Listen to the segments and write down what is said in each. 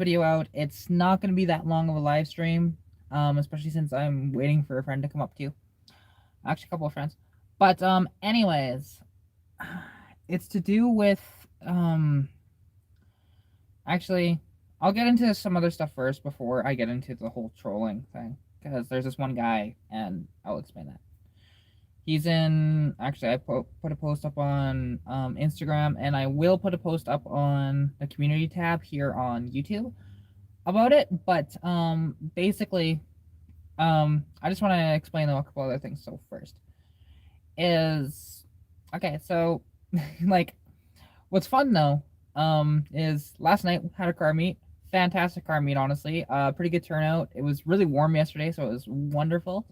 video out. It's not going to be that long of a live stream, especially since I'm waiting for a friend to come up too. Actually, a couple of friends. But anyways, it's to do with actually, I'll get into some other stuff first before I get into the whole trolling thing, because there's this one guy, and I'll explain that. He's in. Actually, I put a post up on Instagram, and I will put a post up on the community tab here on YouTube about it. But basically, I just want to explain a couple other things. So first is okay. So like, what's fun though, is last night we had a car meet. Fantastic car meet, honestly. Pretty good turnout. It was really warm yesterday, so it was wonderful.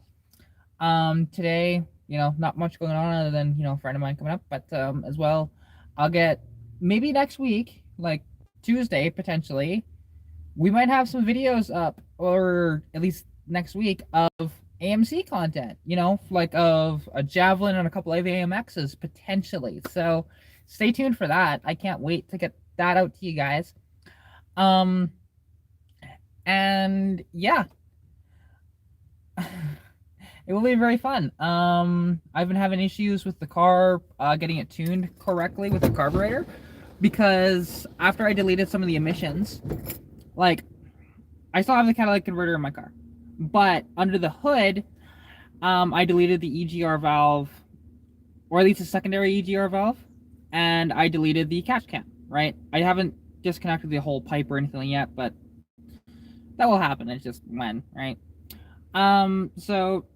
Today, not much going on other than, a friend of mine coming up, but as well, I'll get maybe next week, like Tuesday potentially, we might have some videos up, or at least next week, of AMC content, like of a Javelin and a couple of AMXs potentially. So stay tuned for that. I can't wait to get that out to you guys. And yeah, it will be very fun. I've been having issues with the car, getting it tuned correctly with the carburetor, because after I deleted some of the emissions, like, I still have the catalytic converter in my car, but under the hood, I deleted the EGR valve, or at least a secondary EGR valve, and I deleted the catch cam, right? I haven't disconnected the whole pipe or anything yet, but that will happen. It's just when, right? So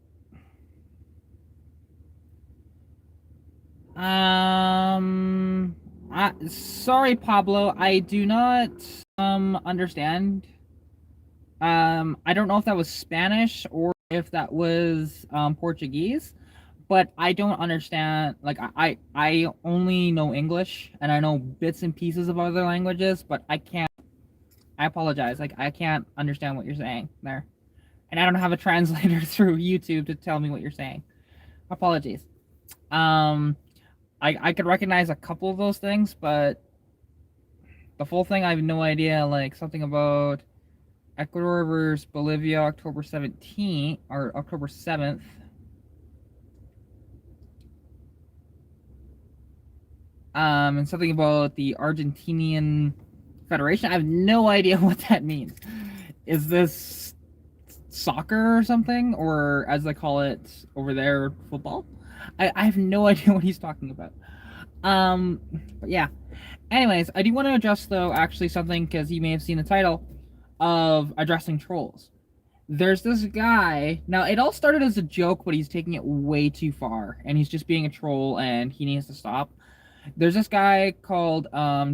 sorry, Pablo, I do not understand. I don't know if that was Spanish or if that was Portuguese, but I don't understand. Like, I only know English, and I know bits and pieces of other languages, but I can't. I apologize. Like, I can't understand what you're saying there, and I don't have a translator through YouTube to tell me what you're saying. Apologies. I could recognize a couple of those things, but the full thing, I have no idea. Like, something about Ecuador versus Bolivia, October 17th or October 7th. And something about the Argentinian Federation. I have no idea what that means. Is this soccer or something, or as they call it over there, football? I have no idea what he's talking about. But yeah. Anyways, I do want to address, though, actually something, because you may have seen the title of addressing trolls. There's this guy. Now, it all started as a joke, but he's taking it way too far, and he's just being a troll, and he needs to stop. There's this guy called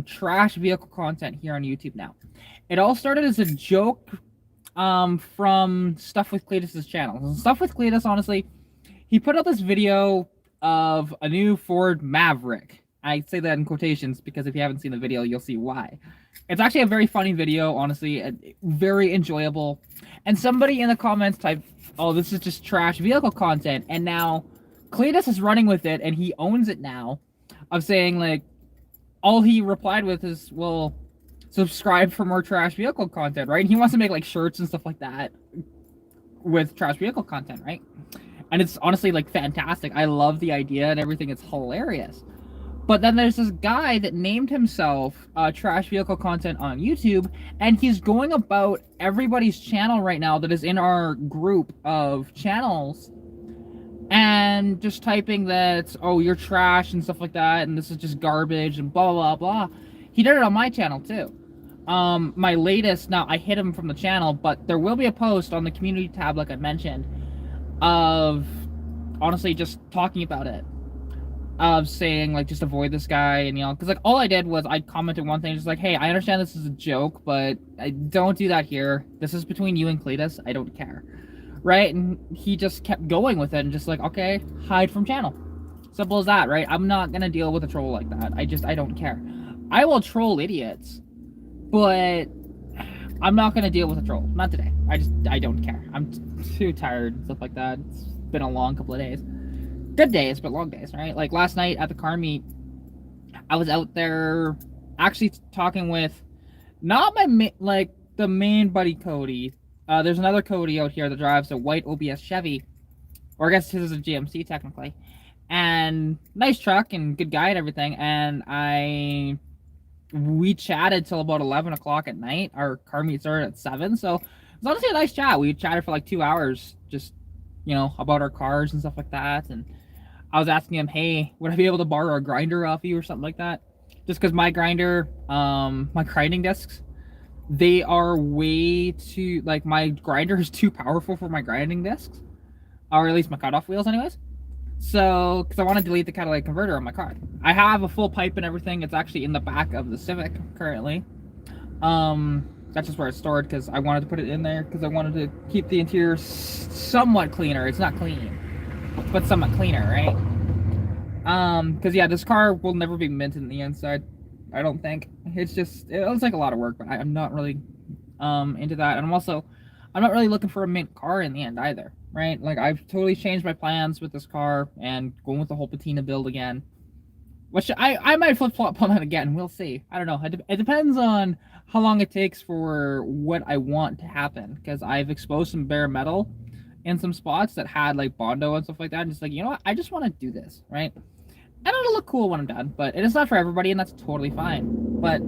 Trash Vehicle Content here on YouTube now. It all started as a joke from Stuff with Cletus's channel. And Stuff with Cletus, honestly, he put out this video of a new Ford Maverick. I say that in quotations because if you haven't seen the video, you'll see why. It's actually a very funny video, honestly, very enjoyable. And somebody in the comments typed, "Oh, this is just trash vehicle content," and now Cletus is running with it, and he owns it now, of saying, like, all he replied with is, well, subscribe for more trash vehicle content, right? And he wants to make, like, shirts and stuff like that with trash vehicle content, right? And it's honestly, like, fantastic. I love the idea and everything. It's hilarious. But then there's this guy that named himself Trash Vehicle Content on YouTube, and he's going about everybody's channel right now that is in our group of channels, and just typing that, oh, you're trash and stuff like that, and this is just garbage and blah, blah, blah. He did it on my channel, too. My latest, now, I hid him from the channel, but there will be a post on the community tab, like I mentioned, of honestly just talking about it. Of saying, like, just avoid this guy, and, because, like, all I did was I commented one thing, just like, hey, I understand this is a joke, but I don't do that here. This is between you and Cletus. I don't care. Right? And he just kept going with it, and just like, okay, hide from channel. Simple as that, right? I'm not gonna deal with a troll like that. I don't care. I will troll idiots, but I'm not gonna deal with a troll. Not today. I don't care. I'm too tired and stuff like that. It's been a long couple of days. Good days, but long days, right? Like, last night at the car meet, I was out there actually talking with not my the main buddy Cody. There's another Cody out here that drives a white OBS Chevy, or I guess his is a GMC technically, and nice truck and good guy and everything. And we chatted till about 11 o'clock at night. Our car meet started at 7, so it was honestly a nice chat. We chatted for like 2 hours, just about our cars and stuff like that. And I was asking him, hey, would I be able to borrow a grinder off you or something like that? Just because my grinder, my grinding discs, they are way too, like, my grinder is too powerful for my grinding discs, or at least my cutoff wheels, anyways. So, because I want to delete the catalytic converter on my car. I have a full pipe and everything. It's actually in the back of the Civic currently. That's just where it's stored because I wanted to put it in there because I wanted to keep the interior somewhat cleaner. It's not clean, but somewhat cleaner, right? Because yeah, this car will never be minted in the inside. I don't think. It's just, it looks like a lot of work, but I'm not really into that. And I'm not really looking for a mint car in the end either, right? Like, I've totally changed my plans with this car and going with the whole patina build again. Which I might flip-flop on that again. We'll see. I don't know. It depends on how long it takes for what I want to happen. Because I've exposed some bare metal in some spots that had like Bondo and stuff like that. And just like, you know what? I just want to do this, right? And it'll look cool when I'm done. But it's not for everybody, and that's totally fine. But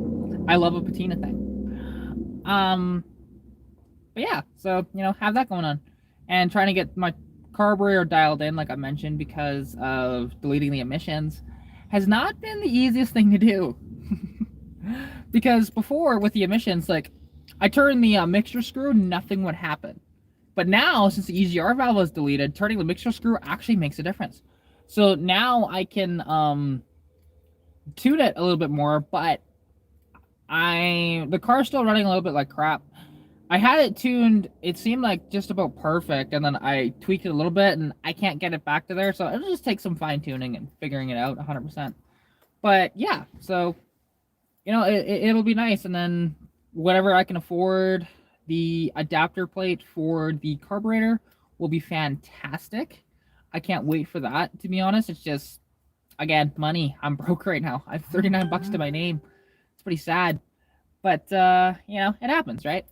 I love a patina thing. But yeah, so, have that going on. And trying to get my carburetor dialed in, like I mentioned, because of deleting the emissions, has not been the easiest thing to do. Because before, with the emissions, like, I turned the mixture screw, nothing would happen. But now, since the EGR valve was deleted, turning the mixture screw actually makes a difference. So now I can tune it a little bit more, but the car's still running a little bit like crap. I had it tuned, it seemed like just about perfect, and then I tweaked it a little bit, and I can't get it back to there, so it'll just take some fine-tuning and figuring it out 100%. But yeah, so, it'll be nice, and then whatever I can afford, the adapter plate for the carburetor will be fantastic. I can't wait for that, to be honest. It's just, again, money. I'm broke right now. I have 39 bucks to my name. It's pretty sad. But, it happens, right?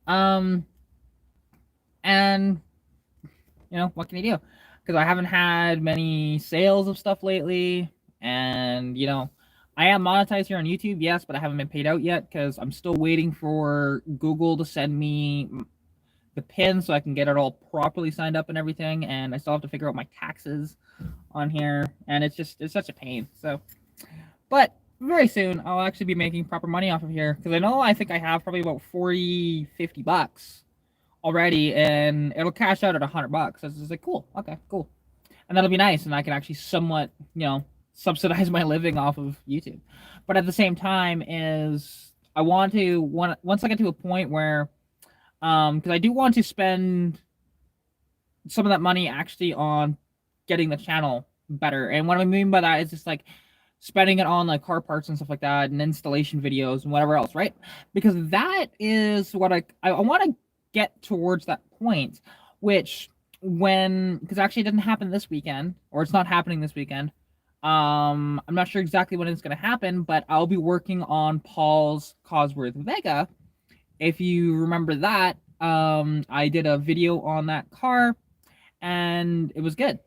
And, what can you do? Because I haven't had many sales of stuff lately. And, I am monetized here on YouTube, yes, but I haven't been paid out yet because I'm still waiting for Google to send me the PIN so I can get it all properly signed up and everything. And I still have to figure out my taxes on here. And it's such a pain. So, but very soon I'll actually be making proper money off of here because I think I have probably about 40-50 bucks already, and it'll cash out at 100 bucks. So it's just like, cool, okay, cool, and that'll be nice, and I can actually somewhat subsidize my living off of YouTube. But at the same time, is I want to once I get to a point where because I do want to spend some of that money actually on getting the channel better. And what I mean by that is just like spending it on like car parts and stuff like that, and installation videos and whatever else, right? Because that is what I want to get towards that point, which because actually it didn't happen this weekend, or it's not happening this weekend. I'm not sure exactly when it's going to happen, but I'll be working on Paul's Cosworth Vega. If you remember that, I did a video on that car, and it was good.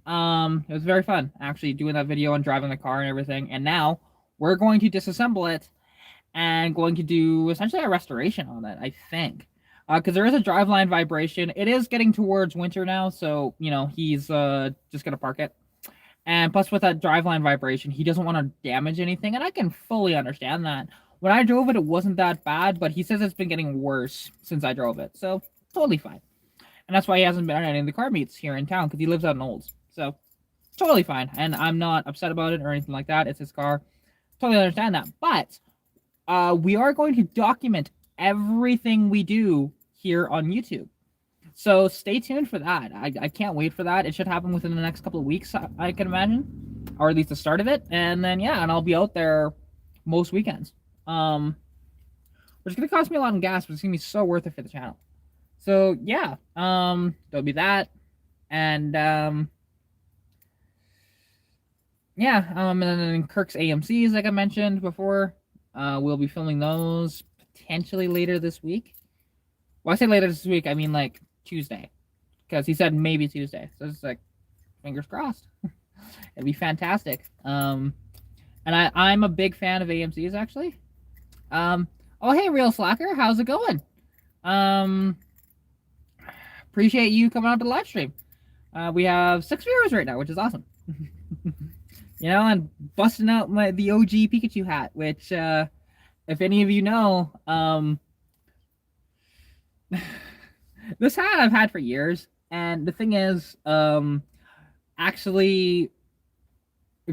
It was very fun actually doing that video and driving the car and everything. And now we're going to disassemble it and going to do essentially a restoration on it, I think. Because there is a driveline vibration. It is getting towards winter now, so he's just gonna park it. And plus, with that driveline vibration, he doesn't want to damage anything, and I can fully understand that. When I drove it, it wasn't that bad, but he says it's been getting worse since I drove it, so totally fine. And that's why he hasn't been at any of the car meets here in town, because he lives out in Olds. So totally fine, and I'm not upset about it or anything like that. It's his car. Totally understand that. But we are going to document everything we do here on YouTube. So stay tuned for that. I can't wait for that. It should happen within the next couple of weeks, I can imagine, or at least the start of it. And then and I'll be out there most weekends. Which is gonna cost me a lot in gas, but it's gonna be so worth it for the channel. So yeah, there'll be that, and and then Kirk's AMCs, like I mentioned before, we'll be filming those potentially later this week. Well, I say later this week, I mean like Tuesday, because he said maybe Tuesday. So it's like fingers crossed. It'd be fantastic. And I'm a big fan of AMC's actually. Um, oh hey, Real Slacker, how's it going? Um, appreciate you coming on to the live stream. We have 6 viewers right now, which is awesome. And busting out the OG Pikachu hat, which if any of you know, this hat I've had for years, and the thing is, actually,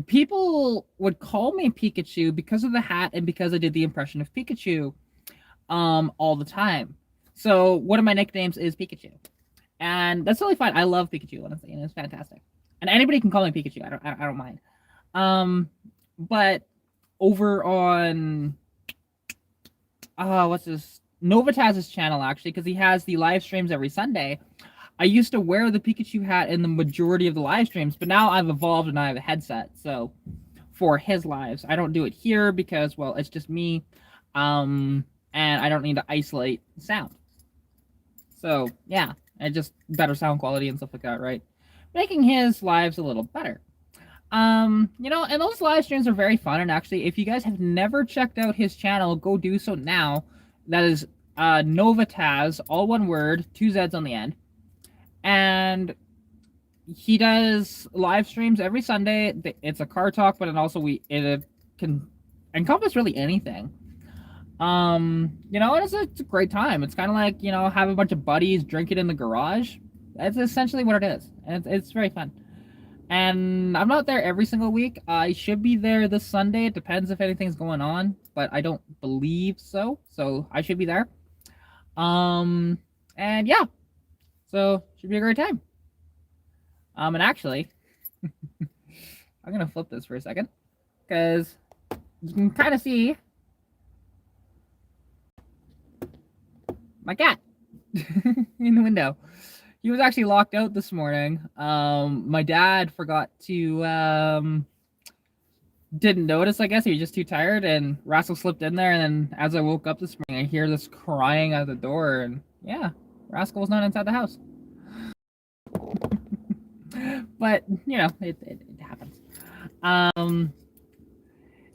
people would call me Pikachu because of the hat and because I did the impression of Pikachu, all the time. So one of my nicknames is Pikachu, and that's totally fine. I love Pikachu, honestly, and it's fantastic. And anybody can call me Pikachu. I don't mind. But over on what's this Novataz's channel actually, because he has the live streams every Sunday. I used to wear the Pikachu hat in the majority of the live streams, but now I've evolved and I have a headset. So for his lives, I don't do it here because, well, it's just me, and I don't need to isolate sound. So yeah, and just better sound quality and stuff like that, right? Making his lives a little better. And those live streams are very fun. And actually, if you guys have never checked out his channel, go do so now. That is Novataz, all one word, 2 Z's on the end. And he does live streams every Sunday. It's a car talk, but it can encompass really anything. And it's a great time. It's kind of like, have a bunch of buddies drinking in the garage. That's essentially what it is. And it's very fun. And I'm not there every single week. I should be there this Sunday. It depends if anything's going on, but I don't believe so. So I should be there. And yeah. So should be a great time. And actually, I'm gonna flip this for a second because you can kind of see my cat in the window. He was actually locked out this morning. My dad forgot to didn't notice, I guess. He was just too tired, and Rascal slipped in there, and then as I woke up this morning, I hear this crying at the door, and yeah, Rascal was not inside the house. But, it happens.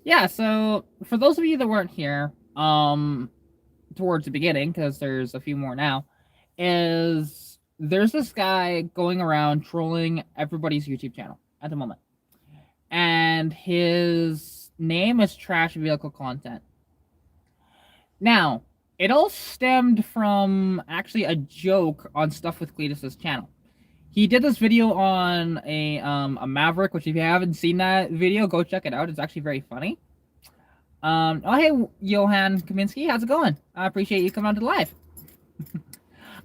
Yeah, so for those of you that weren't here, towards the beginning, because there's a few more now, there's this guy going around trolling everybody's YouTube channel at the moment. And his name is Trash Vehicle Content. Now, it all stemmed from actually a joke on Stuff with Cletus's channel. He did this video on a Maverick, which if you haven't seen that video, go check it out. It's actually very funny. Oh, hey, Johan Kaminsky, how's it going? I appreciate you coming on to the live.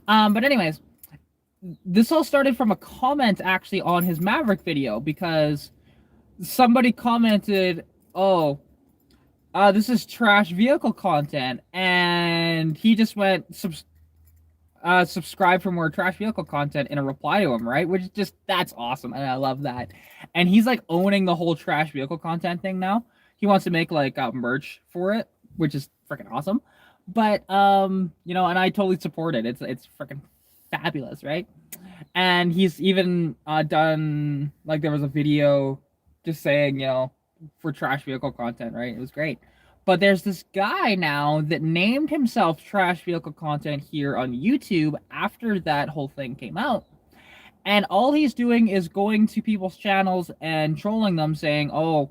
But anyways, this all started from a comment actually on his Maverick video because somebody commented, oh, this is trash vehicle content, and he just went subscribe for more trash vehicle content in a reply to him, right? Which is just, that's awesome, and I love that. And he's like owning the whole trash vehicle content thing now. He wants to make like merch for it, which is freaking awesome. But and I totally support it. It's freaking fabulous, right? And he's even done, like, there was a video just saying, for trash vehicle content, right? It was great. But there's this guy now that named himself Trash Vehicle Content here on YouTube after that whole thing came out. And all he's doing is going to people's channels and trolling them, saying, oh,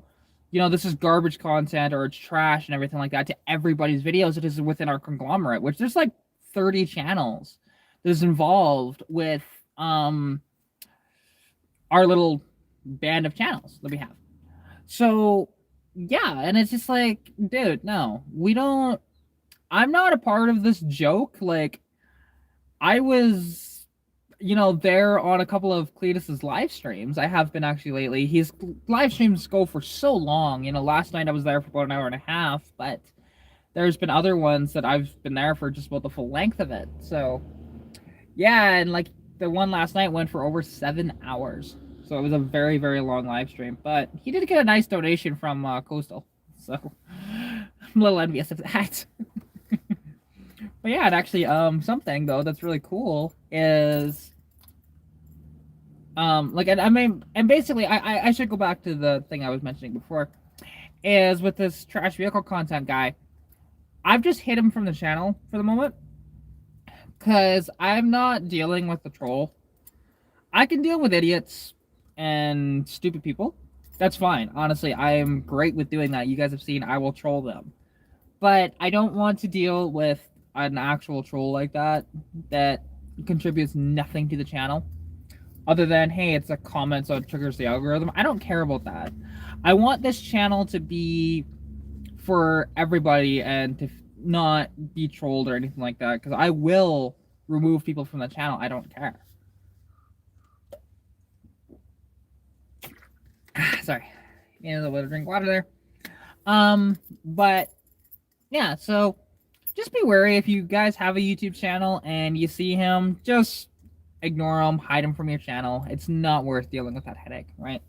this is garbage content or it's trash and everything like that to everybody's videos that is within our conglomerate, which there's like 30 channels that is involved with our little band of channels that we have. So yeah, and it's just like, dude, no, I'm not a part of this joke. Like, I was there on a couple of Cletus's live streams. I have been actually lately. His live streams go for so long. Last night I was there for about an hour and a half, but there's been other ones that I've been there for just about the full length of it. So yeah, and like the one last night went for over 7 hours. So it was a very, very long live stream. But he did get a nice donation from Coastal. So I'm a little envious of that. But yeah, and actually, something though that's really cool is like, and I mean, and basically, I should go back to the thing I was mentioning before. Is with this trash vehicle content guy, I've just hit him from the channel for the moment because I'm not dealing with the troll. I can deal with idiots and stupid people. That's fine. Honestly, I am great with doing that. You guys have seen I will troll them. But I don't want to deal with an actual troll like that that contributes nothing to the channel other than, hey, it's a comment so it triggers the algorithm. I don't care about that. I want this channel to be for everybody and to not be trolled or anything like that because I will remove people from the channel. I don't care. Sorry, need a little bit of drink water there. But yeah, so just be wary if you guys have a YouTube channel and you see him, just ignore him, hide him from your channel. It's not worth dealing with that headache, right?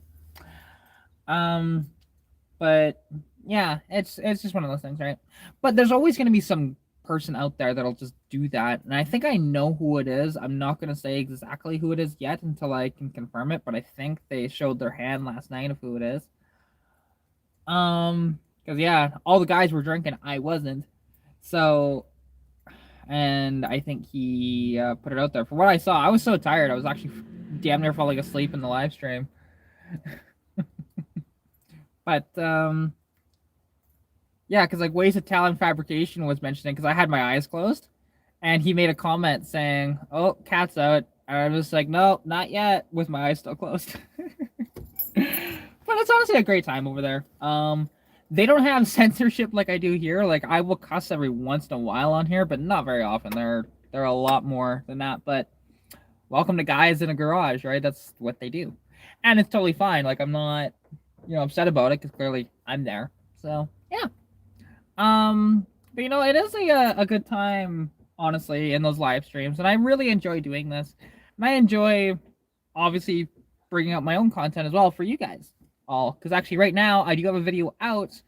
But yeah, it's just one of those things, right? But there's always going to be some person out there that'll just do that, and I think I know who it is. I'm not going to say exactly who it is yet until I can confirm it, but I think they showed their hand last night of who it is. Because yeah, all the guys were drinking, I wasn't. So, and I think he put it out there. From what I saw, I was so tired. I was actually damn near falling asleep in the live stream. But yeah, because like Ways of Talent Fabrication was mentioning because I had my eyes closed, and he made a comment saying, "Oh, cat's out," and I was like, "No, not yet," with my eyes still closed. But it's honestly a great time over there. They don't have censorship like I do here. Like I will cuss every once in a while on here, but not very often. They're a lot more than that. But welcome to Guys in a Garage, right? That's what they do, and it's totally fine. Like I'm not, upset about it because clearly I'm there. So yeah. But it is a good time, honestly, in those live streams, and I really enjoy doing this. And I enjoy, obviously, bringing up my own content as well for you guys all. Because actually, right now, I do have a video out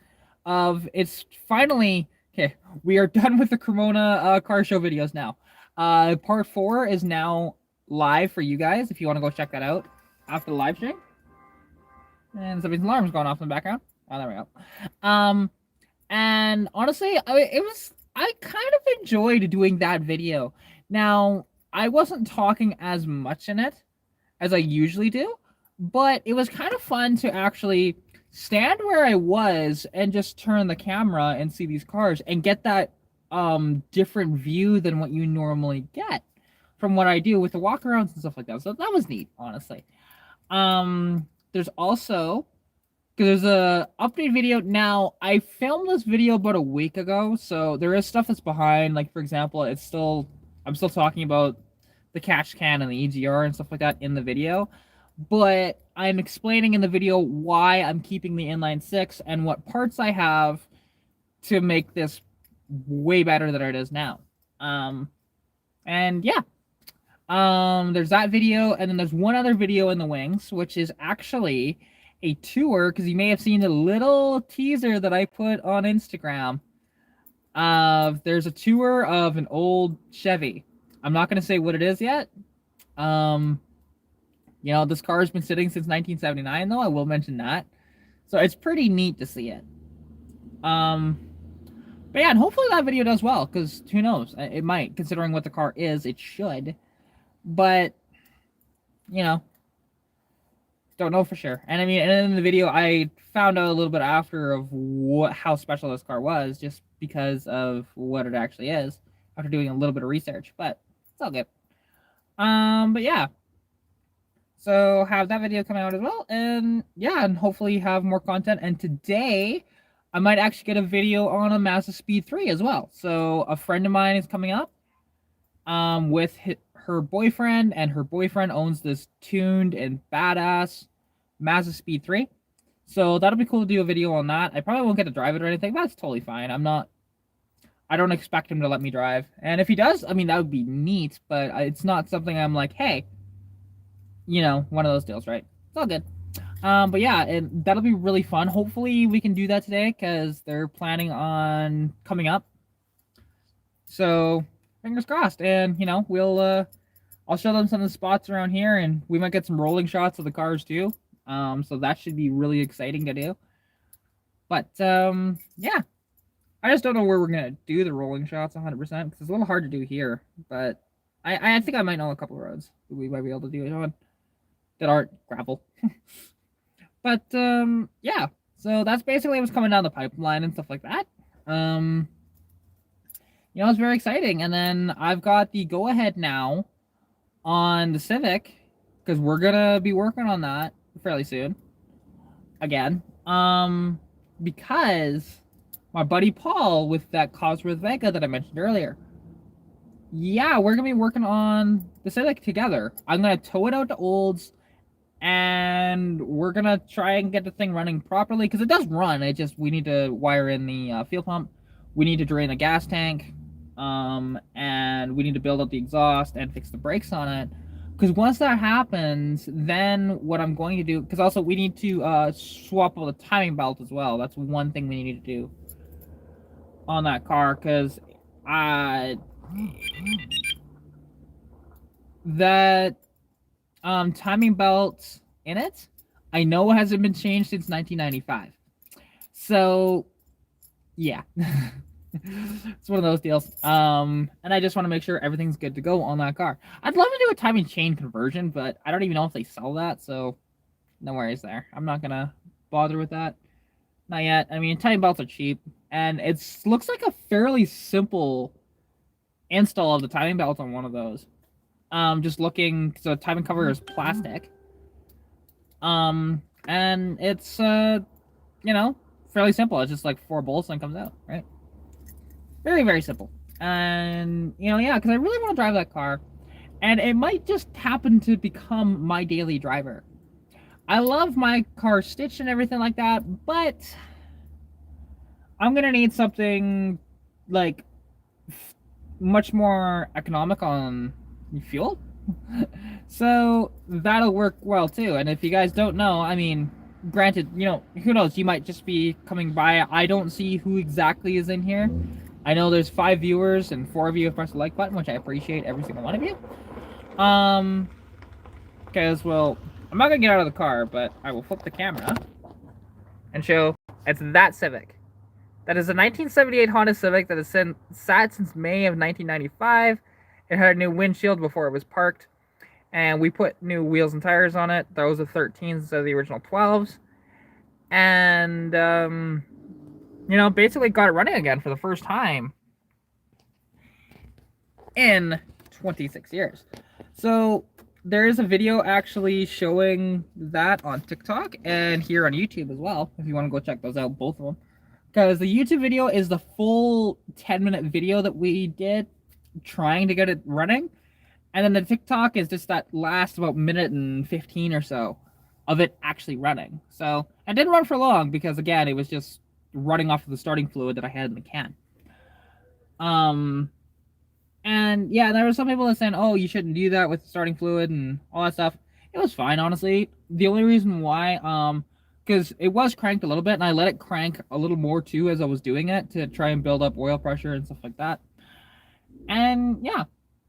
of it's finally okay. We are done with the Cremona car show videos now. Part 4 is now live for you guys if you want to go check that out after the live stream. And somebody's alarm's going off in the background. Oh, there we go. And honestly, I kind of enjoyed doing that video. Now, I wasn't talking as much in it as I usually do, but it was kind of fun to actually stand where I was and just turn the camera and see these cars and get that different view than what you normally get from what I do with the walkarounds and stuff like that. So that was neat, honestly. There's also because there's a update video now. I filmed this video about a week ago, so there is stuff that's behind. Like for example, I'm still talking about the catch can and the EGR and stuff like that in the video, but I'm explaining in the video why I'm keeping the inline six and what parts I have to make this way better than it is now. And yeah, there's that video, and then there's one other video in the wings, which is actually a tour, because you may have seen the little teaser that I put on Instagram. There's a tour of an old Chevy. I'm not going to say what it is yet. This car has been sitting since 1979, though. I will mention that. So it's pretty neat to see it. But yeah, and hopefully that video does well, because who knows? It might, considering what the car is. It should. But, don't know for sure. And I mean, and in the video, I found out a little bit after of how special this car was, just because of what it actually is, after doing a little bit of research. But it's all good. But yeah. So have that video come out as well, and yeah, and hopefully have more content. And today, I might actually get a video on a Mazda Speed 3 as well. So a friend of mine is coming up, with her boyfriend, and her boyfriend owns this tuned and badass Mazda Speed 3. So that'll be cool to do a video on that. I probably won't get to drive it or anything, but that's totally fine. I don't expect him to let me drive. And if he does, I mean, that would be neat, but it's not something I'm like, hey, one of those deals, right? It's all good. But yeah, and that'll be really fun. Hopefully we can do that today, because they're planning on coming up. So fingers crossed. And we'll I'll show them some of the spots around here, and we might get some rolling shots of the cars too. So that should be really exciting to do. But yeah, I just don't know where we're gonna do the rolling shots 100% because it's a little hard to do here. But I think I might know a couple of roads that we might be able to do it on that aren't gravel. But yeah, so that's basically what's coming down the pipeline and stuff like that. It's very exciting. And then I've got the go ahead now on the Civic because we're gonna be working on that fairly soon again. Because my buddy Paul with that Cosworth Vega that I mentioned earlier. Yeah, we're gonna be working on the Civic together. I'm gonna tow it out to Olds, and we're gonna try and get the thing running properly because it does run. We need to wire in the fuel pump. We need to drain the gas tank, and we need to build up the exhaust and fix the brakes on it. Because once that happens, then what I'm going to do, because also we need to swap out the timing belt as well. That's one thing we need to do on that car, because that timing belt in it, I know it hasn't been changed since 1995. So, yeah. It's one of those deals. And I just want to make sure everything's good to go on that car. I'd love to do a timing chain conversion, but I don't even know if they sell that, so no worries there. I'm not gonna bother with that. Not yet. I mean, timing belts are cheap, and it looks like a fairly simple install of the timing belt on one of those. Just looking, so timing cover is plastic. And it's fairly simple. It's just like 4 bolts and it comes out, right? Very, very simple. And yeah, because I really want to drive that car, and it might just happen to become my daily driver. I love my car stitched and everything like that, but I'm gonna need something like much more economic on fuel. So that'll work well too. And if you guys don't know, I mean, granted, who knows, you might just be coming by. I don't see who exactly is in here. I know there's 5 viewers and 4 of you have pressed the like button, which I appreciate every single one of you. Because, well, I'm not gonna get out of the car, but I will flip the camera and show it's that Civic. That is a 1978 Honda Civic that has sat since May of 1995. It had a new windshield before it was parked, and we put new wheels and tires on it. Those are 13s instead of the original 12s. And, basically got it running again for the first time in 26 years. So there is a video actually showing that on TikTok and here on YouTube as well, if you want to go check those out, both of them. Because the YouTube video is the full 10-minute video that we did trying to get it running. And then the TikTok is just that last about minute and 15 or so of it actually running. So it didn't run for long because, again, it was just running off of the starting fluid that I had in the can. And yeah, there were some people that saying, oh, you shouldn't do that with starting fluid and all that stuff. It was fine, honestly. The only reason why, because it was cranked a little bit, and I let it crank a little more too as I was doing it to try and build up oil pressure and stuff like that. And yeah,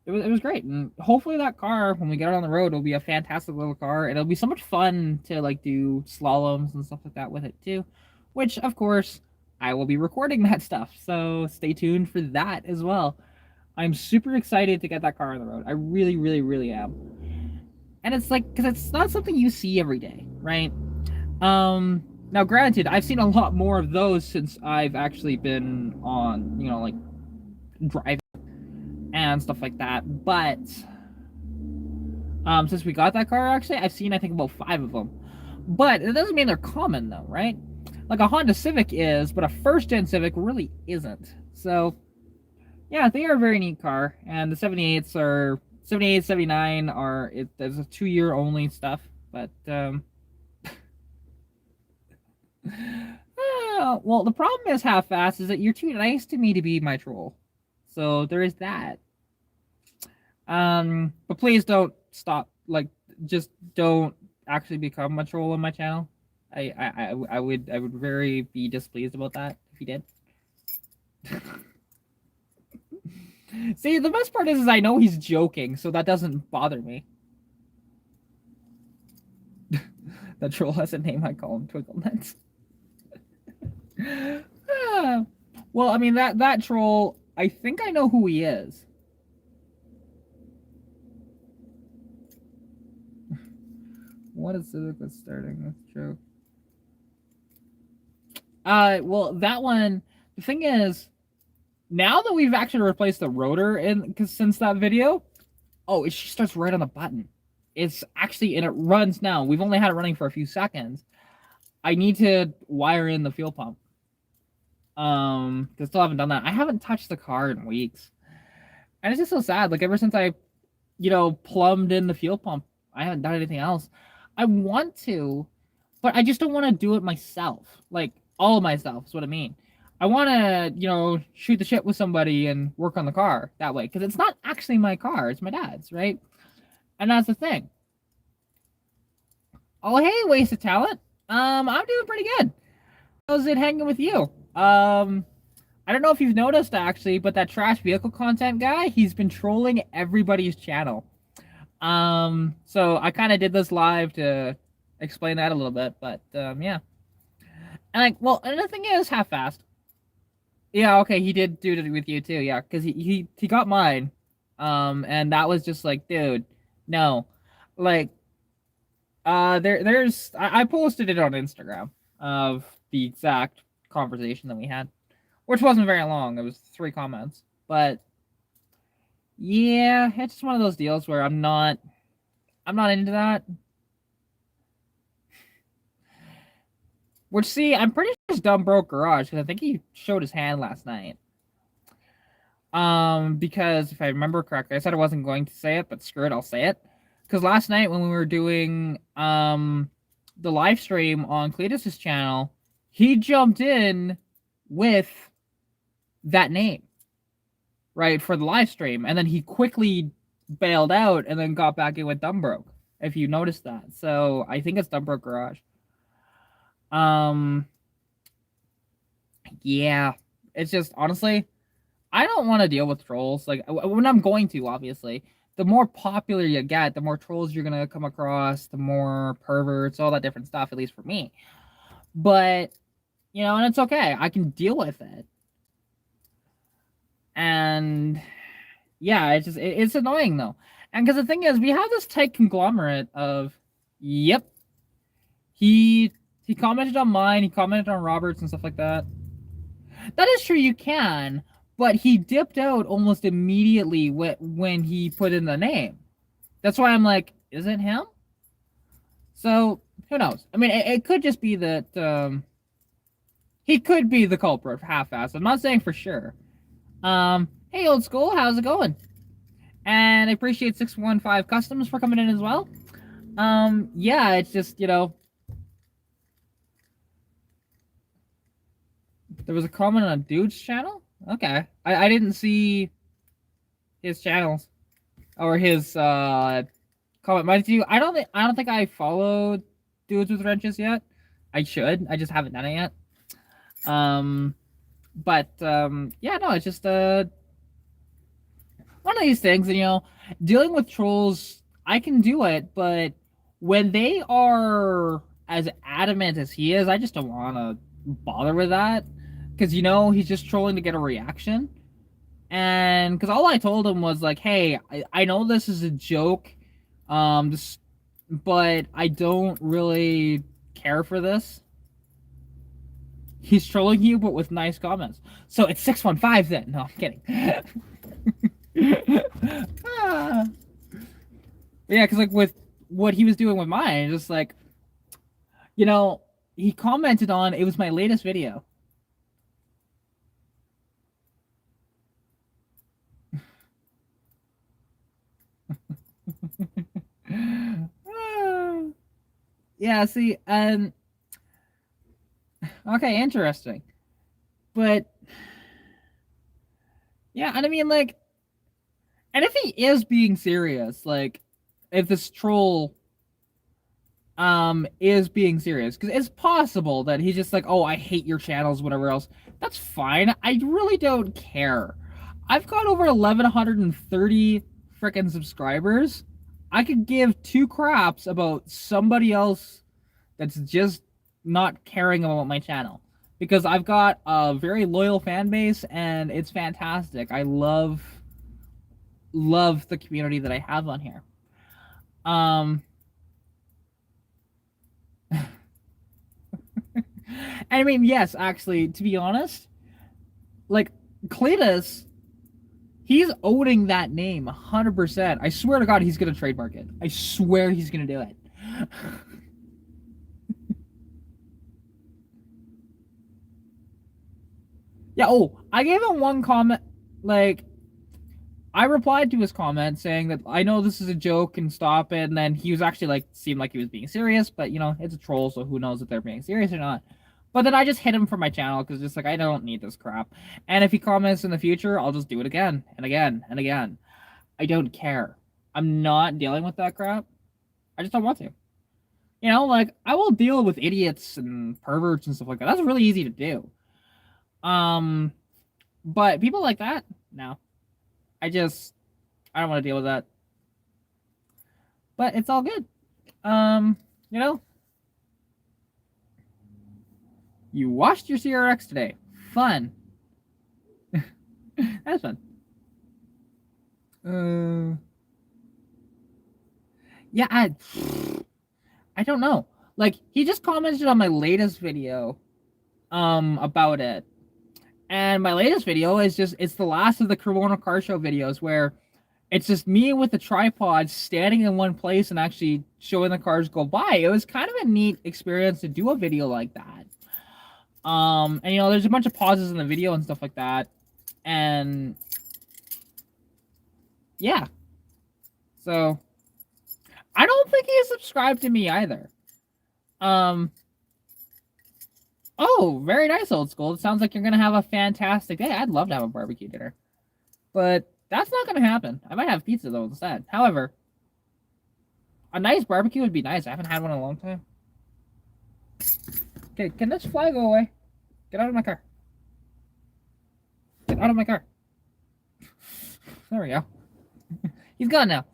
it was great. And hopefully that car, when we get it on the road, will be a fantastic little car. And it'll be so much fun to like do slaloms and stuff like that with it too. Which, of course, I will be recording that stuff. So stay tuned for that as well. I'm super excited to get that car on the road. I really, really, really am. And it's like, because it's not something you see every day, right? Now granted, I've seen a lot more of those since I've actually been on, like driving and stuff like that. But since we got that car, actually, I've seen I think about 5 of them. But it doesn't mean they're common though, right? Like a Honda Civic is, but a first-gen Civic really isn't. So yeah, they are a very neat car, and the 78s are 78, 79 are there's a 2-year only stuff, but well, the problem is half-assed is that you're too nice to me to be my troll. So there is that. But please don't stop. Like, just don't actually become a troll on my channel. I would very be displeased about that if you did. See, the best part is I know he's joking, so that doesn't bother me. That troll has a name. I call him Twinklenuts. Ah, well, I mean that troll. I think I know who he is. What is Civic starting this joke? Well, that one. The thing is, now that we've actually replaced the rotor in, cause since that video, oh, it starts right on the button. It's actually, and it runs now. We've only had it running for a few seconds. I need to wire in the fuel pump. Cause still haven't done that. I haven't touched the car in weeks, and it's just so sad. Like ever since I, plumbed in the fuel pump, I haven't done anything else. I want to, but I just don't want to do it myself. Like all of myself is what I mean. I want to, shoot the shit with somebody and work on the car that way because it's not actually my car; it's my dad's, right? And that's the thing. Oh, hey, waste of talent. I'm doing pretty good. How's it hanging with you? I don't know if you've noticed actually, but that trash vehicle content guy, he's been trolling everybody's channel. So I kind of did this live to explain that a little bit, but yeah. And like, well, another thing is half fast. Yeah, okay, he did do it with you too, yeah, because he got mine, and that was just like, dude, no, like, there's I posted it on Instagram of the exact conversation that we had, which wasn't very long. It was 3 comments, but yeah, it's just one of those deals where I'm not into that. Which, see, I'm pretty sure it's Dumb Broke Garage because I think he showed his hand last night. Because if I remember correctly, I said I wasn't going to say it, but screw it, I'll say it. Because last night when we were doing the live stream on Cletus's channel, he jumped in with that name, right, for the live stream, and then he quickly bailed out and then got back in with Dumb Broke. If you noticed that, so I think it's Dumb Broke Garage. Yeah, it's just honestly, I don't want to deal with trolls. Like when I'm going to, obviously, the more popular you get, the more trolls you're gonna come across, the more perverts, all that different stuff. At least for me, but and it's okay. I can deal with it. And yeah, it's annoying though. And because the thing is, we have this tight conglomerate of, yep, he commented on mine, he commented on Robert's and stuff like that. That is true, you can, but he dipped out almost immediately when he put in the name. That's why I'm like, is it him? So who knows? I mean, it could just be that he could be the culprit half-assed. I'm not saying for sure. Hey, old school, how's it going? And I appreciate 615 Customs for coming in as well. Yeah, it's just, there was a comment on a dude's channel? Okay. I didn't see his channels or his comment. Mind you, I don't think I followed Dudes with Wrenches yet. I should. I just haven't done it yet. But yeah, no, it's just one of these things, and dealing with trolls, I can do it, but when they are as adamant as he is, I just don't want to bother with that, because he's just trolling to get a reaction. And because all I told him was like, hey, I know this is a joke, but I don't really care for this. He's trolling you, but with nice comments. So it's 615 then. No, I'm kidding. Yeah, because like with what he was doing with mine, just like, he commented on, it was my latest video. Yeah, see, and okay, interesting. But yeah, and I mean, like, and if he is being serious, like, if this troll is being serious, because it's possible that he's just like, oh, I hate your channels, whatever else. That's fine. I really don't care. I've got over 1,130 freaking subscribers. I could give two craps about somebody else that's just not caring about my channel because I've got a very loyal fan base and it's fantastic. I love the community that I have on here. Um I mean, yes, actually, to be honest, like Cletus, he's owning that name 100%. I swear to God, he's gonna trademark it. I swear he's gonna do it. Yeah. Oh, I gave him one comment. Like, I replied to his comment saying that I know this is a joke and stop it. And then he was actually like, seemed like he was being serious, but you know, it's a troll, so who knows if they're being serious or not. But then I just hit him from my channel because just like I don't need this crap. And if he comments in the future, I'll just do it again and again and again. I don't care. I'm not dealing with that crap. I just don't want to. You know, like I will deal with idiots and perverts and stuff like that. That's really easy to do. Um, but people like that, no. I don't want to deal with that. But it's all good. You know, you washed your CRX today. Fun. That's fun. Yeah, I don't know. Like he just commented on my latest video about it. And my latest video is just it's the last of the Corona car show videos where it's just me with the tripod standing in one place and actually showing the cars go by. It was kind of a neat experience to do a video like that. And you know, there's a bunch of pauses in the video and stuff like that. And yeah. So I don't think he's subscribed to me either. Oh, very nice, old school. It sounds like you're gonna have a fantastic day. I'd love to have a barbecue dinner. But that's not gonna happen. I might have pizza though instead. However, a nice barbecue would be nice. I haven't had one in a long time. Okay, can this fly go away? Get out of my car. Get out of my car. There we go. He's gone now.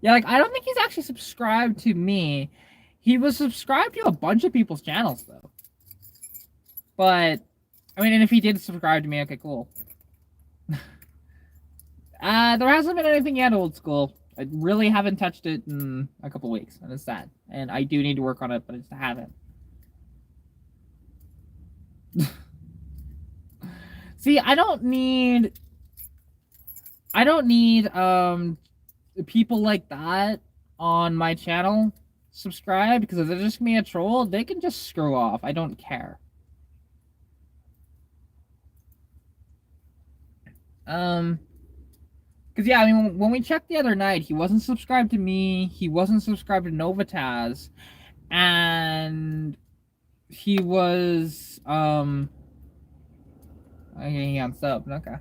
Yeah, like I don't think he's actually subscribed to me. He was subscribed to a bunch of people's channels though. But I mean, and if he did subscribe to me, okay, cool. There hasn't been anything yet, old school. I really haven't touched it in a couple weeks, and it's sad. And I do need to work on it, but I just haven't. See, I don't need people like that on my channel subscribe because if they're just gonna be a troll, they can just screw off. I don't care. Because yeah, I mean, when we checked the other night, he wasn't subscribed to me. He wasn't subscribed to Novitaz, and he was okay, he unsubbed. Okay.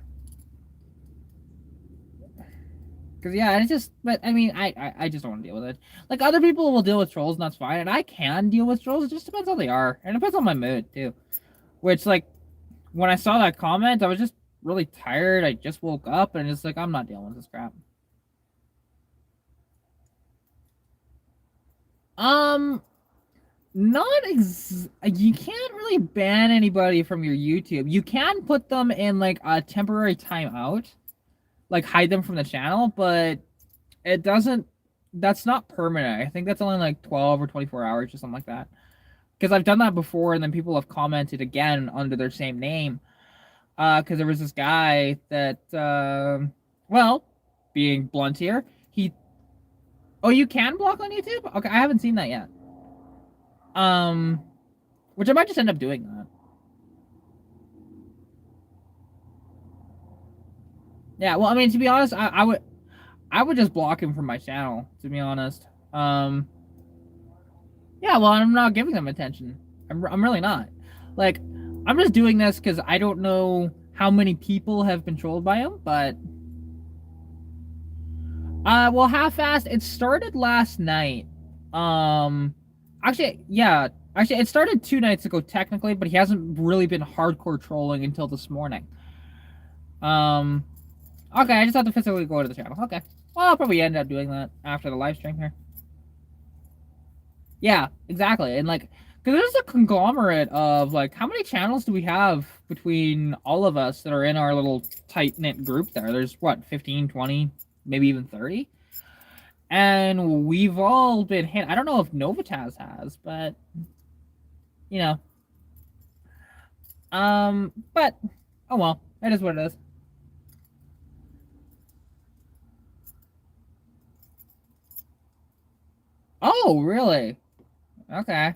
Because yeah, it's just, but I mean, I just don't want to deal with it. Like other people will deal with trolls, and that's fine, and I can deal with trolls. It just depends how they are, and it depends on my mood too. Which like, when I saw that comment, I was just really tired. I just woke up, and it's like I'm not dealing with this crap. You can't really ban anybody from your YouTube. You can put them in like a temporary timeout, like hide them from the channel, but it doesn't. That's not permanent. I think that's only like 12 or 24 hours or something like that. Because I've done that before, and then people have commented again under their same name. Because there was this guy that, well, being blunt here, he. Oh, you can block on YouTube? Okay, I haven't seen that yet. Which I might just end up doing that. Yeah, well, I mean, to be honest, I would just block him from my channel, to be honest. Yeah, well, I'm not giving them attention. I'm really not. Like, I'm just doing this because I don't know how many people have been trolled by him, but well, half-assed. It started last night. Actually, yeah. Actually, it started 2 nights ago technically, but he hasn't really been hardcore trolling until this morning. Um, okay, I just have to physically go to the channel. Okay, well, I'll probably end up doing that after the live stream here. Yeah, exactly, and like, because there's a conglomerate of like, how many channels do we have between all of us that are in our little tight knit group? There's what, 15, 20, maybe even 30, and we've all been hit. I don't know if Novitaz has, but you know, but oh well, it is what it is. Oh, really? Okay.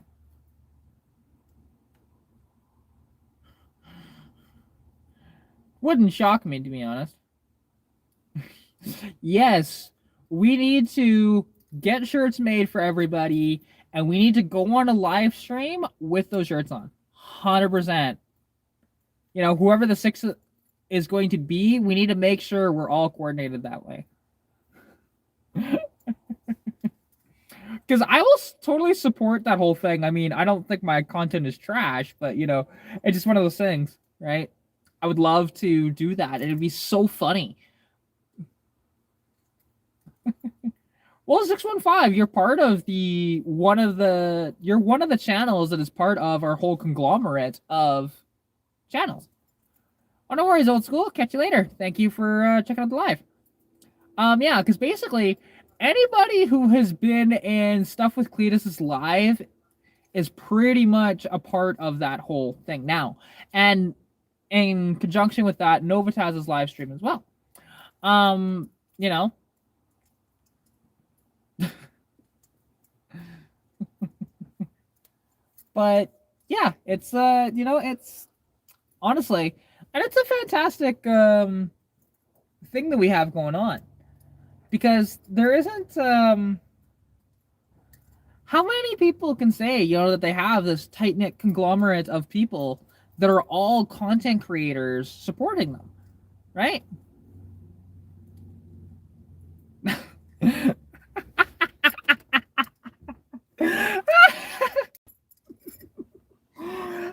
Wouldn't shock me, to be honest. Yes, we need to get shirts made for everybody, and we need to go on a live stream with those shirts on. 100%. You know, whoever the sixth is going to be, we need to make sure we're all coordinated that way. Because I will totally support that whole thing. I mean, I don't think my content is trash, but you know, it's just one of those things, right? I would love to do that. It'd be so funny. Well, 615, you're part of the you're one of the channels that is part of our whole conglomerate of channels. Oh, no worries, old school. Catch you later. Thank you for checking out the live. Yeah, because basically anybody who has been in stuff with Cletus's live is pretty much a part of that whole thing now. And in conjunction with that, Novitaz's live stream as well. You know. But yeah, it's you know, it's honestly, and it's a fantastic thing that we have going on. Because there isn't how many people can say, you know, that they have this tight knit conglomerate of people that are all content creators supporting them, right?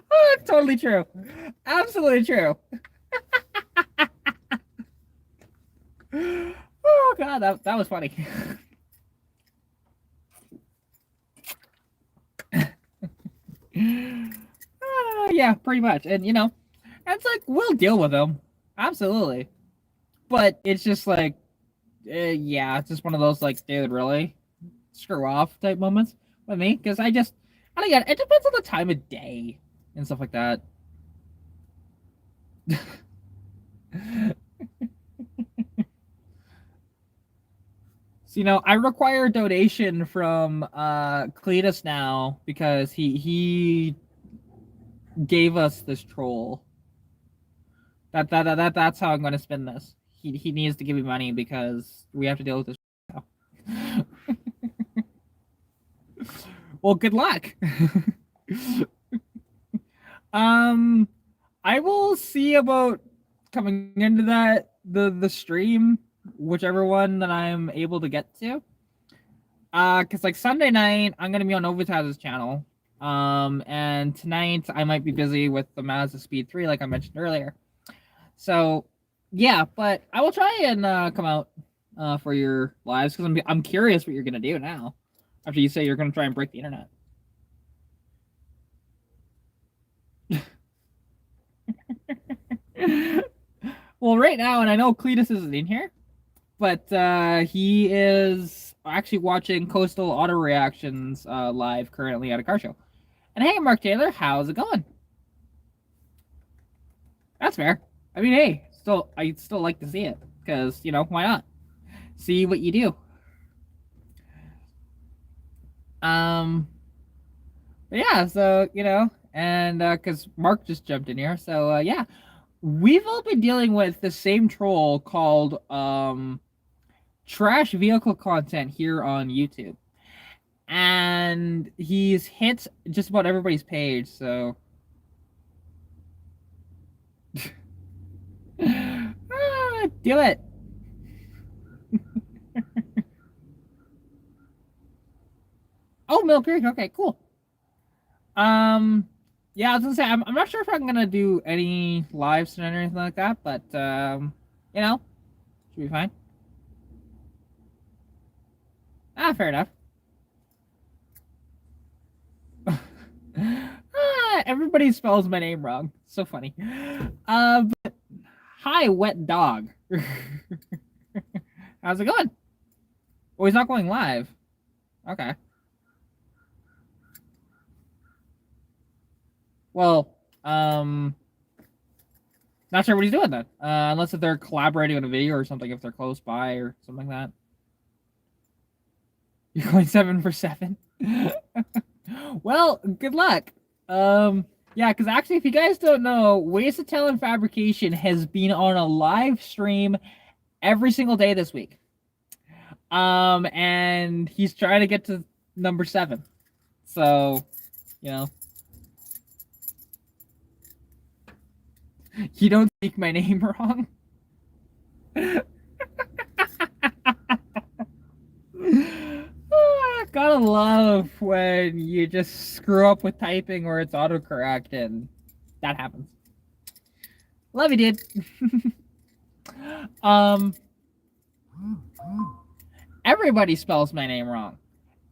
Oh, totally true. Absolutely true. Oh god, that was funny. Yeah, pretty much. And you know, it's like we'll deal with them. Absolutely. But it's just like yeah, it's just one of those like, dude, really? Screw off type moments with me because I don't get it. It depends on the time of day and stuff like that. So, you know, I require a donation from Cletus now because he gave us this troll. That's how I'm going to spend this. He needs to give me money because we have to deal with this now. Well, good luck. um, I will see about coming into the stream, whichever one that I'm able to get to. Cause like Sunday night I'm gonna be on Novitaz's channel. And tonight I might be busy with the Mazda Speed 3, like I mentioned earlier. So yeah, but I will try and come out for your lives because I'm curious what you're gonna do now after you say you're gonna try and break the internet. Well, right now, and I know Cletus isn't in here, but he is actually watching Coastal Auto Reactions live currently at a car show. And hey, Mark Taylor, how's it going? That's fair. I mean, hey, I'd still like to see it because you know why not? See what you do. Um, but yeah, so you know, and because Mark just jumped in here, so yeah, we've all been dealing with the same troll called trash vehicle content here on YouTube. And he's hit just about everybody's page, so do it. Oh, Mill Creek. Okay, cool. Um, yeah, I was gonna say I'm not sure if I'm gonna do any lives tonight or anything like that, but you know, should be fine. Ah, fair enough. Everybody spells my name wrong. So funny. But hi, wet dog. How's it going? Oh, he's not going live. Okay. Well, not sure what he's doing then. Unless if they're collaborating on a video or something, if they're close by or something like that. You're going 7 for 7. Well, good luck. Yeah, because actually, if you guys don't know, Ways to Talent Fabrication has been on a live stream every single day this week. And he's trying to get to number 7. So, you know, you don't speak my name wrong. Gotta love when you just screw up with typing or it's autocorrect and that happens. Love you, dude. um, everybody spells my name wrong.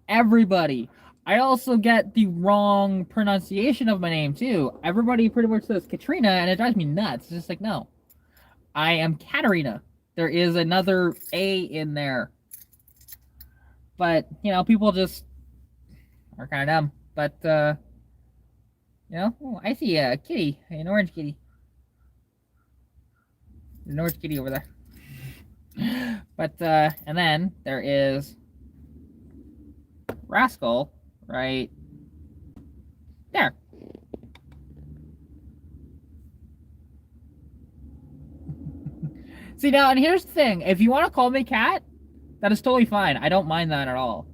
Everybody. I also get the wrong pronunciation of my name too. Everybody pretty much says Katrina, and it drives me nuts. It's just like, no, I am Katarina. There is another A in there. But, you know, people just are kind of dumb. But, you know, oh, I see a kitty, an orange kitty. There's an orange kitty over there. But, and then there is Rascal right there. See, now, and here's the thing. If you want to call me Cat, that is totally fine. I don't mind that at all.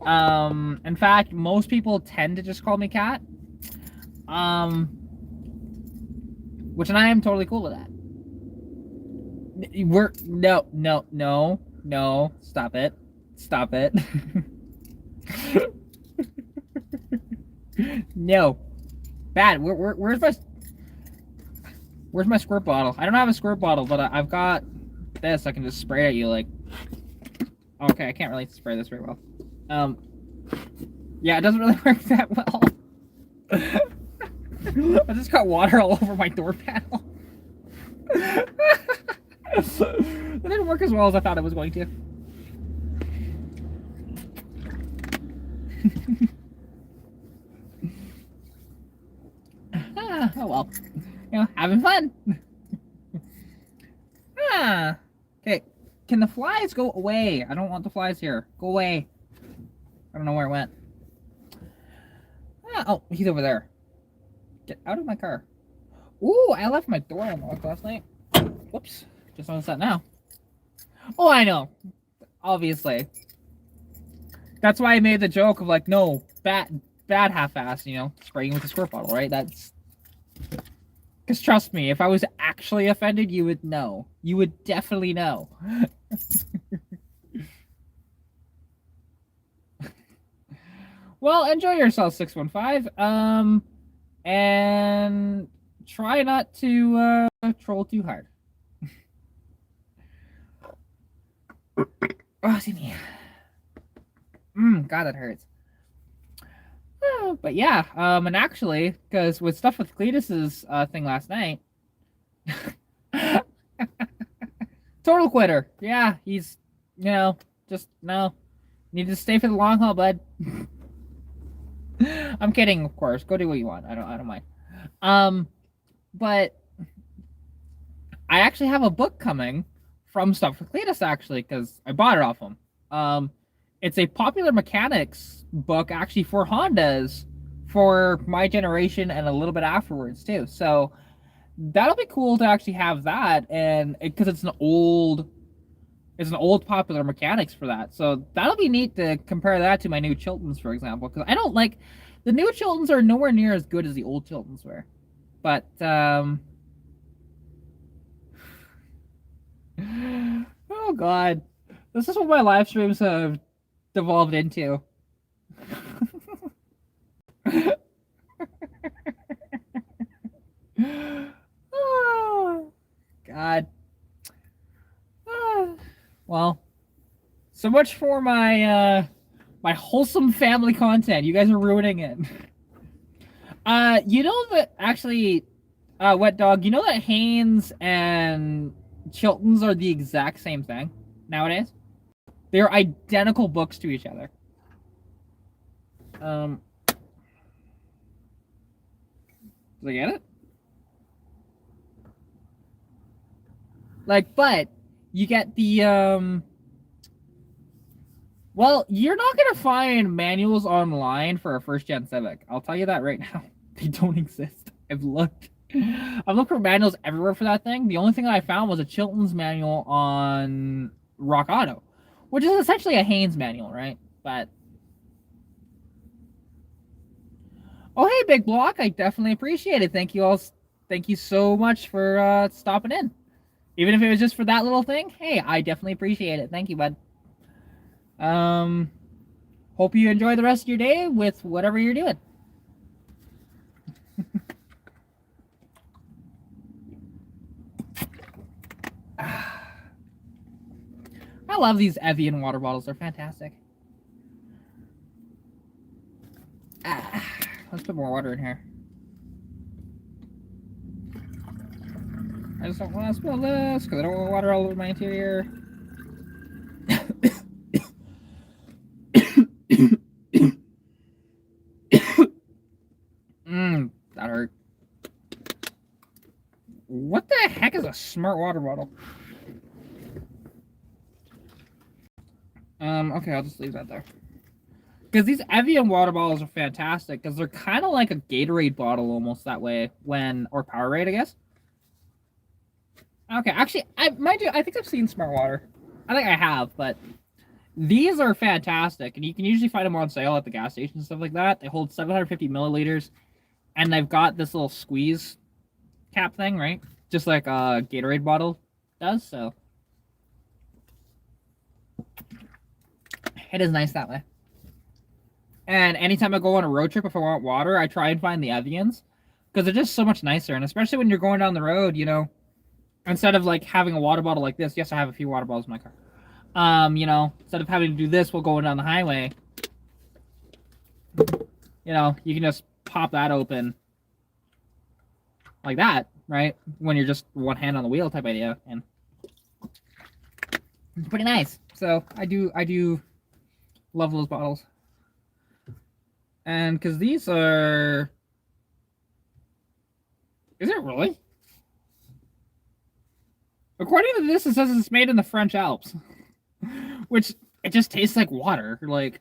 In fact, most people tend to just call me Cat. Which, and I am totally cool with that. No, stop it. Stop it. No. Bad. Where's my squirt bottle? I don't have a squirt bottle, but I've got this. I can just spray at you like. Okay, I can't really spray this very well. Yeah, it doesn't really work that well. I just got water all over my door panel. It didn't work as well as I thought it was going to. Oh well. You know, having fun. Okay. Can the flies go away? I don't want the flies here. Go away. I don't know where it went. Oh, he's over there. Get out of my car. Ooh, I left my door unlocked last night. Whoops. Just noticed that now. Oh, I know. Obviously. That's why I made the joke of like, no, bad half-ass, you know, spraying with a squirt bottle, right? That's... Because trust me, if I was actually offended, you would know. You would definitely know. Well, enjoy yourself, 615. And try not to troll too hard. Oh, see me. God, that hurts. But yeah, and actually, because with stuff with Cletus's thing last night, total quitter. Yeah, he's, you know, just no. Need to stay for the long haul, bud. I'm kidding, of course. Go do what you want. I don't mind. But I actually have a book coming from Stuff with Cletus, actually, because I bought it off him. It's a popular mechanics book, actually, for Hondas for my generation and a little bit afterwards too. So that'll be cool to actually have that, and because it's an old popular mechanics for that. So that'll be neat to compare that to my new Chiltons, for example, because I don't like the new Chiltons are nowhere near as good as the old Chiltons were. But oh god, this is what my live streams have devolved into. Well, so much for my wholesome family content. You guys are ruining it. You know that actually, Wet Dog. You know that Haynes and Chilton's are the exact same thing nowadays. They're identical books to each other. Did I get it? Like, but you get the Well, you're not gonna find manuals online for a first gen Civic. I'll tell you that right now. They don't exist. I've looked. I've looked for manuals everywhere for that thing. The only thing that I found was a Chilton's manual on Rock Auto, which is essentially a Haynes manual, right? But oh, hey, Big Block, I definitely appreciate it. Thank you all. Thank you so much for stopping in. Even if it was just for that little thing, hey, I definitely appreciate it. Thank you, bud. Hope you enjoy the rest of your day with whatever you're doing. I love these Evian water bottles. They're fantastic. Let's put more water in here. I just don't want to spill this because I don't want water all over my interior. That hurt. What the heck is a smart water bottle? Okay, I'll just leave that there. Because these Evian water bottles are fantastic because they're kind of like a Gatorade bottle almost that way or Powerade, I guess. Okay, actually, mind you, I think I've seen Smart Water. I think I have, but these are fantastic, and you can usually find them on sale at the gas station and stuff like that. They hold 750 milliliters, and they've got this little squeeze cap thing, right? Just like a Gatorade bottle does, so it is nice that way. And anytime I go on a road trip, if I want water, I try and find the Evians because they're just so much nicer, and especially when you're going down the road, you know, instead of like having a water bottle like this. Yes, I have a few water bottles in my car. You know, instead of having to do this while going down the highway, you know, you can just pop that open like that, right? When you're just one hand on the wheel type idea, and it's pretty nice. So I do love those bottles. And because these are, is it really? According to this, it says it's made in the French Alps, which it just tastes like water. Like,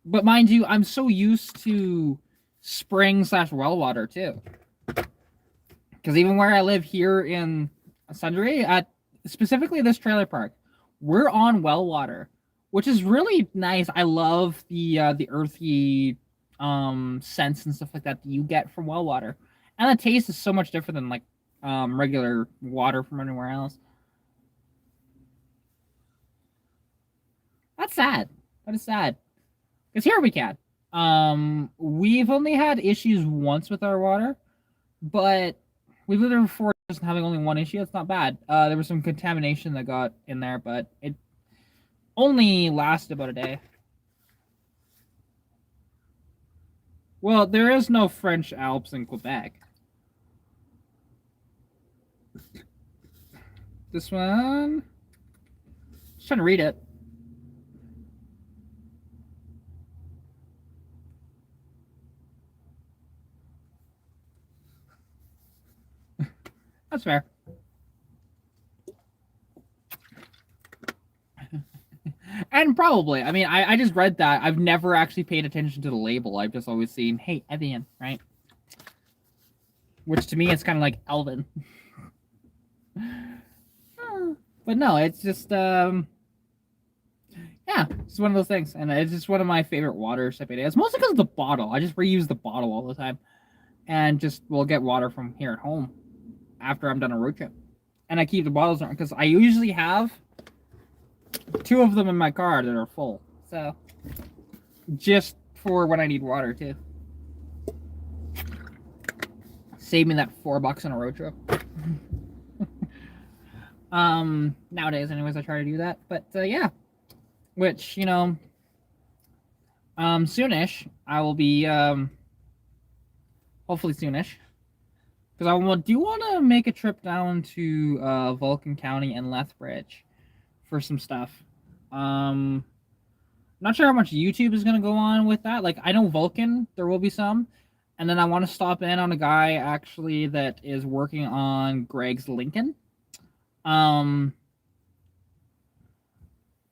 but mind you, I'm so used to spring/well water too. Because even where I live here in Sundre, at specifically this trailer park, we're on well water, which is really nice. I love the earthy scents and stuff like that you get from well water, and the taste is so much different than like regular water from anywhere else. That's sad. That is sad. Because here we can. We've only had issues once with our water, but we've lived there for 4 years and having only one issue. It's not bad. There was some contamination that got in there, but it only lasted about a day. Well, there is no French Alps in Quebec. This one. Just trying to read it. That's fair. And probably, I mean, I just read that. I've never actually paid attention to the label. I've just always seen, hey, Evian, right? Which to me, it's kind of like Elvin. But no, it's just, yeah, it's one of those things. And it's just one of my favorite water type of days. Mostly because of the bottle. I just reuse the bottle all the time. And just will get water from here at home after I'm done a road trip. And I keep the bottles around because I usually have 2 of them in my car that are full. So, just for when I need water, too. Save me that $4 on a road trip. Nowadays, anyways, I try to do that. But yeah, which soonish I will be hopefully soonish because do want to make a trip down to Vulcan County and Lethbridge for some stuff. Um, Not sure how much YouTube is gonna go on with that. Like I know Vulcan, there will be some, and then I want to stop in on a guy actually that is working on Greg's Lincoln. Um,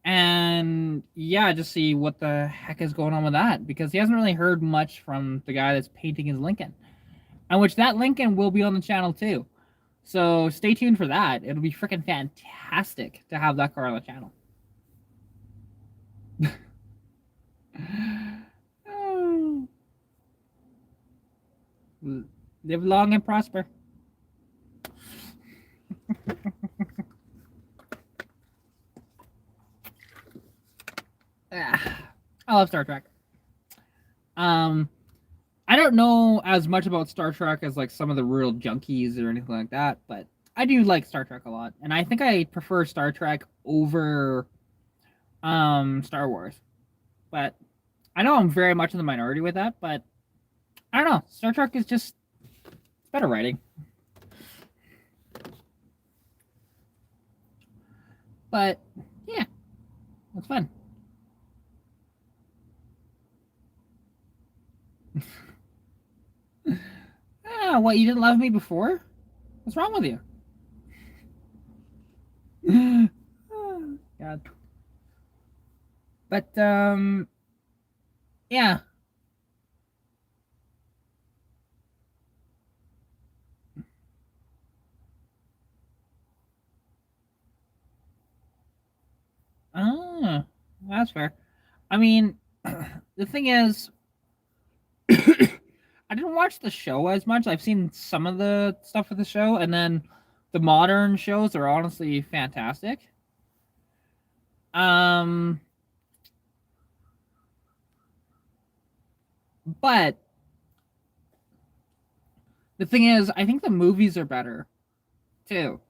and yeah, just see what the heck is going on with that because he hasn't really heard much from the guy that's painting his Lincoln, and which that Lincoln will be on the channel too. So stay tuned for that. It'll be freaking fantastic to have that car on the channel. Live long and prosper. I love Star Trek. Um, I don't know as much about Star Trek as like some of the real junkies or anything like that, but I do like Star Trek a lot, and I think I prefer Star Trek over Star Wars. But I know I'm very much in the minority with that, but I don't know. Star Trek is just better writing. But yeah, it's fun. Ah, what, you didn't love me before? What's wrong with you? God. But yeah. Ah, that's fair. I mean, the thing is, I didn't watch the show as much. I've seen some of the stuff for the show, and then the modern shows are honestly fantastic. Um, but the thing is, I think the movies are better too.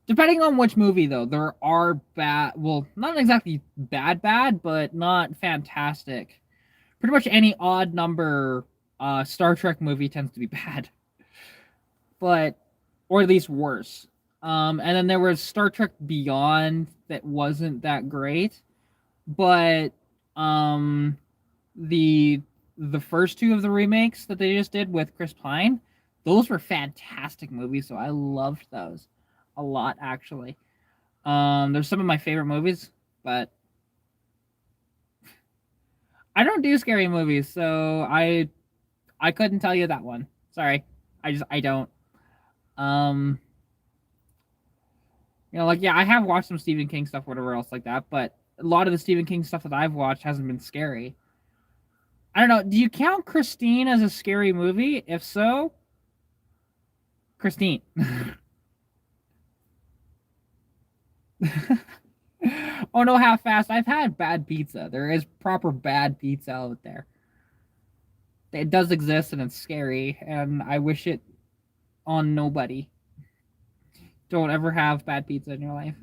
Depending on which movie, though, there are bad. Well, not exactly bad, but not fantastic. Pretty much any odd number Star Trek movie tends to be bad, but or at least worse. And then there was Star Trek Beyond that wasn't that great, but um, the the first two of the remakes that they just did with Chris Pine, those were fantastic movies. So I loved those a lot actually. There's some of my favorite movies, but I don't do scary movies, so I couldn't tell you that one. Sorry, I don't. Um, like yeah, I have watched some Stephen King stuff, whatever else like that, but a lot of the Stephen King stuff that I've watched hasn't been scary. I don't know. Do you count Christine as a scary movie? If so, Christine. Oh no, half fast. I've had bad pizza. There is proper bad pizza out there. It does exist and it's scary, and I wish it on nobody. Don't ever have bad pizza in your life.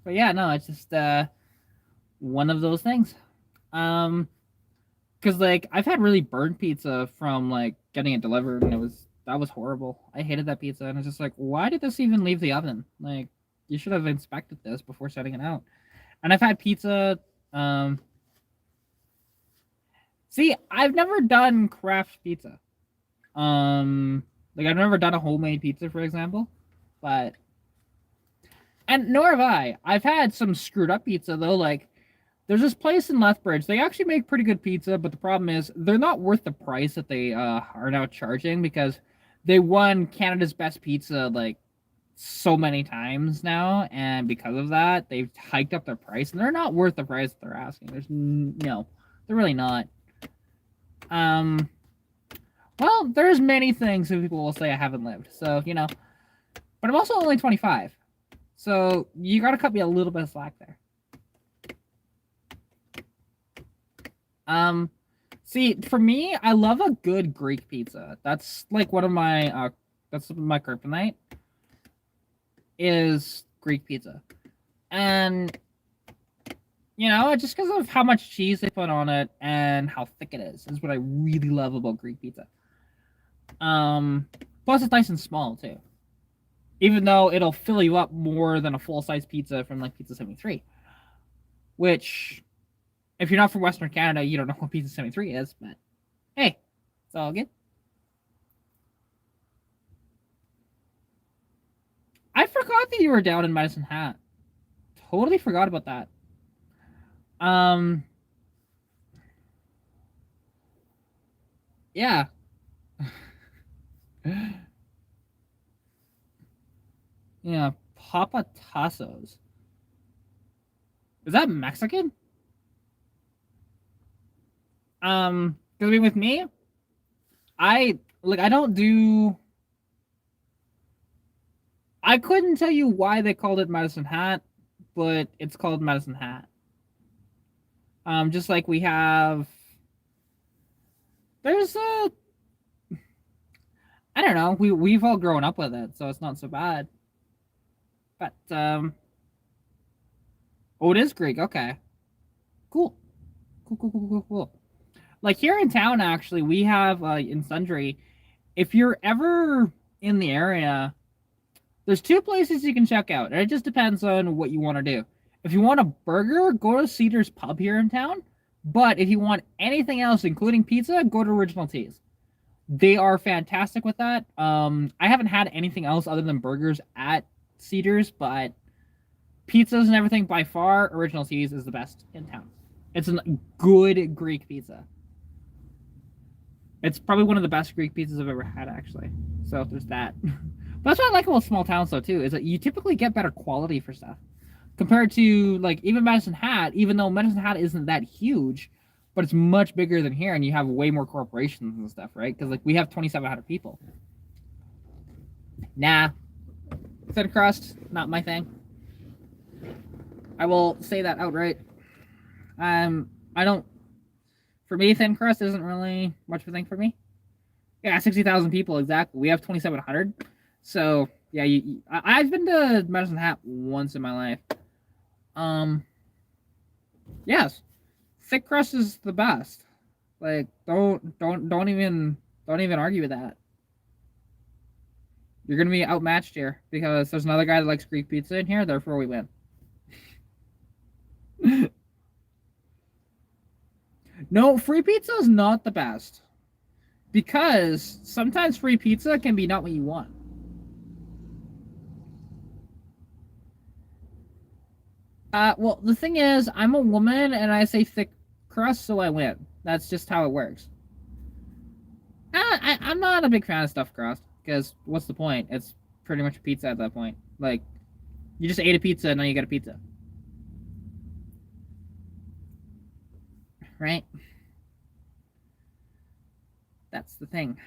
But yeah, no, it's just one of those things. Um, because like I've had really burnt pizza from like getting it delivered, and that was horrible. I hated that pizza, and it's just like, why did this even leave the oven? Like, you should have inspected this before setting it out. And I've had pizza. Um, See, I've never done craft pizza. Like I've never done a homemade pizza, for example, but and nor have I. I've had some screwed up pizza though. Like there's this place in Lethbridge. They actually make pretty good pizza, but the problem is they're not worth the price that they are now charging because they won Canada's best pizza like so many times now, and because of that, they've hiked up their price, and they're not worth the price that they're asking. No, they're really not. Um, well, there's many things that people will say I haven't lived, so but I'm also only 25, so you gotta cut me a little bit of slack there. Um, See, for me, I love a good Greek pizza. That's like one of my that's my kryptonite is Greek pizza. And just because of how much cheese they put on it and how thick it is what I really love about Greek pizza. Plus it's nice and small too. Even though it'll fill you up more than a full-size pizza from like Pizza 73. Which, if you're not from Western Canada, you don't know what Pizza 73 is, but hey, it's all good. I forgot that you were down in Medicine Hat. Totally forgot about that. Yeah. Yeah, Papa Tassos. Is that Mexican? Because I mean, with me, I don't do. I couldn't tell you why they called it Medicine Hat, but it's called Medicine Hat. Just like we have. There's a. I don't know. We've all grown up with it, so it's not so bad. But oh, it is Greek. Okay, cool. Cool. Like here in town, actually, we have in Sundry. If you're ever in the area, there's two places you can check out, and it just depends on what you want to do. If you want a burger, go to Cedar's Pub here in town. But if you want anything else, including pizza, go to Original Teas. They are fantastic with that. I haven't had anything else other than burgers at Cedar's, but pizzas and everything, by far, Original Teas is the best in town. It's a good Greek pizza. It's probably one of the best Greek pizzas I've ever had, actually. So there's that. But that's what I like about small towns, though, too, is that you typically get better quality for stuff. Compared to, like, even Medicine Hat, even though Medicine Hat isn't that huge, but it's much bigger than here, and you have way more corporations and stuff, right? Because, like, we have 2,700 people. Nah. Thin crust, not my thing. I will say that outright. I don't... For me, thin crust isn't really much of a thing for me. Yeah, 60,000 people, exactly. We have 2,700. So, yeah, I've been to Medicine Hat once in my life. Yes, thick crust is the best. Like, don't even argue with that. You're gonna be outmatched here because there's another guy that likes Greek pizza in here. Therefore, we win. No, free pizza is not the best because sometimes free pizza can be not what you want. Well, the thing is, I'm a woman and I say thick crust, so I win. That's just how it works. I'm not a big fan of stuffed crust because what's the point? It's pretty much a pizza at that point. Like, you just ate a pizza and now you got a pizza. Right? That's the thing.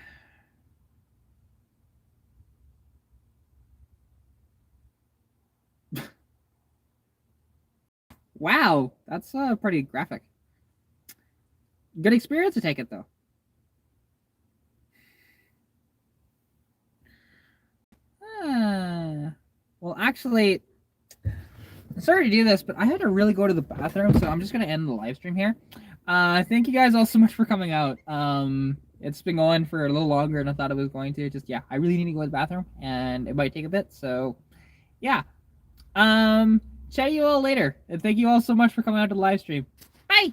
Wow, that's pretty graphic. Good experience to take it, though. Well, actually, I'm sorry to do this, but I had to really go to the bathroom, so I'm just going to end the live stream here. Thank you guys all so much for coming out. It's been going for a little longer than I thought it was going to. Just, yeah, I really need to go to the bathroom, and it might take a bit, so, yeah. Chat to you all later, and thank you all so much for coming out to the live stream. Bye!